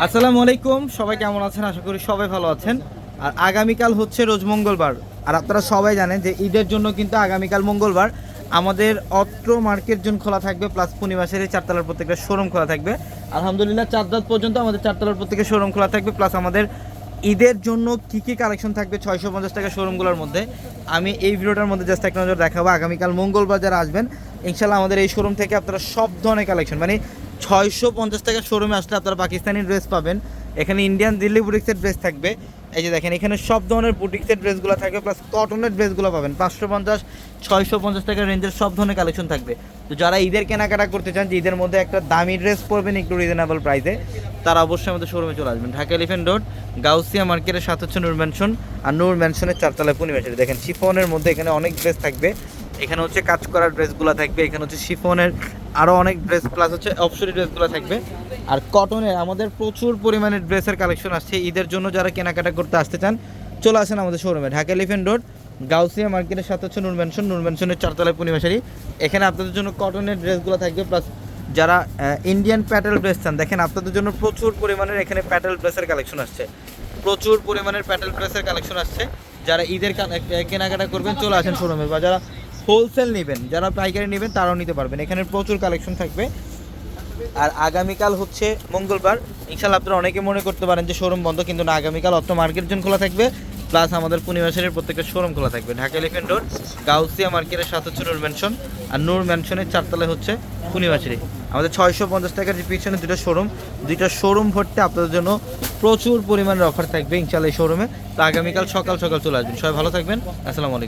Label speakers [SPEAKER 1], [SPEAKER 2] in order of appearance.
[SPEAKER 1] আসসালামু আলাইকুম, সবাই কেমন আছেন? আশা করি সবাই ভালো আছেন। আর আগামীকাল হচ্ছে রোজ মঙ্গলবার, আর আপনারা সবাই জানেন যে ঈদের জন্য কিন্তু আগামীকাল মঙ্গলবার আমাদের অত্র মার্কেট জোন খোলা থাকবে, প্লাস পূর্ণিমাসের এই চারতলার প্রত্যেকটা শোরুম খোলা থাকবে। আলহামদুলিল্লাহ 4 রাত পর্যন্ত আমাদের চারতলার প্রত্যেকটা শোরুম খোলা থাকবে, প্লাস আমাদের ঈদের জন্য কী কী কালেকশন থাকবে 650 টাকা শোরুমগুলোর মধ্যে আমি এই ভিডিওটার মধ্যে জাস্ট এক নজর দেখাবো। আগামীকাল মঙ্গলবার যারা আসবেন ইনশাল্লাহ আমাদের এই শোরুম থেকে আপনারা সব ধরনের কালেকশন, মানে 650 টাকা শোরুমে আসলে আপনারা পাকিস্তানি ড্রেস পাবেন, এখানে ইন্ডিয়ান দিল্লি বুটিক্সের ড্রেস থাকবে। এই যে দেখেন এখানে সব ধরনের বুটিক্সের ড্রেসগুলো থাকবে, প্লাস কটনের ড্রেসগুলো পাবেন 550 650 টাকা রেঞ্জের সব ধরনের কালেকশন থাকবে। তো যারা ঈদের কেনাকাটা করতে চান যে ঈদের মধ্যে একটা দামি ড্রেস পরবেন একটু রিজনেবল প্রাইসে, তারা অবশ্যই আমাদের শোরুমে চলে আসবেন। ঢাকা এলিফ্যান্ট রোড গাউসিয়া মার্কেটের সাথে হচ্ছে নূর ম্যানশন, আর নূর ম্যানশনের চারতলায় পূর্ণিমাশারি। দেখেন শিফনের মধ্যে এখানে অনেক ড্রেস থাকবে, এখানে হচ্ছে কাজ করার ড্রেসগুলো থাকবে, এখানে হচ্ছে শিফনের আরও অনেক ড্রেস, প্লাস হচ্ছে অপশরি ড্রেসগুলো থাকবে। আর কটনের আমাদের প্রচুর পরিমাণে ড্রেসের কালেকশন আসছে ঈদের জন্য। যারা কেনাকাটা করতে আসতে চান চলে আসেন আমাদের শোরুমে, ঢাকা এলিফ্যান্ট রোড গাউসিয়া মার্কেটের সাথে হচ্ছে নূর ম্যানশন, নূর ম্যানশনের চারতলায় পূর্ণিমাশারি। এখানে আপনাদের জন্য কটনের ড্রেসগুলো থাকবে, প্লাস যারা ইন্ডিয়ান প্যাটেল ড্রেস চান, দেখেন আপনাদের জন্য প্রচুর পরিমাণের এখানে প্যাটেল ড্রেসের কালেকশন আসছে, প্রচুর পরিমাণের প্যাটেল ড্রেসের কালেকশন আসছে। যারা ঈদের কেনাকাটা করবেন চলে আসেন শোরুমে, বা যারা হোলসেল নেবেন, যারা পাইকারি নেবেন তারাও নিতে পারবেন, এখানে প্রচুর কালেকশন থাকবে। আর আগামীকাল হচ্ছে মঙ্গলবার, ইনশাল্লাহ আপনারা অনেকে মনে করতে পারেন যে শোরুম বন্ধ, কিন্তু না, আগামীকাল অত্র মার্কেট জোন খোলা থাকবে, প্লাস আমাদের পূর্ণিমাসের প্রত্যেকটা শোরুম খোলা থাকবে। ঢাকা এলিফ্যান্ট রোড গাউসিয়া মার্কেটের সাথে হচ্ছে নূর ম্যানশন, আর নূর ম্যানশনের চারতলায় হচ্ছে পূর্ণিমাশারি। আমাদের 650 টাকার যে পিছনে দুইটা শোরুম ভর্তি আপনাদের জন্য প্রচুর পরিমাণের অফার থাকবে ইনশাল্লাহ এই শোরুমে। তো আগামীকাল সকাল সকাল চলে আসবেন, সবাই ভালো থাকবেন। আসসালামু আলাইকুম।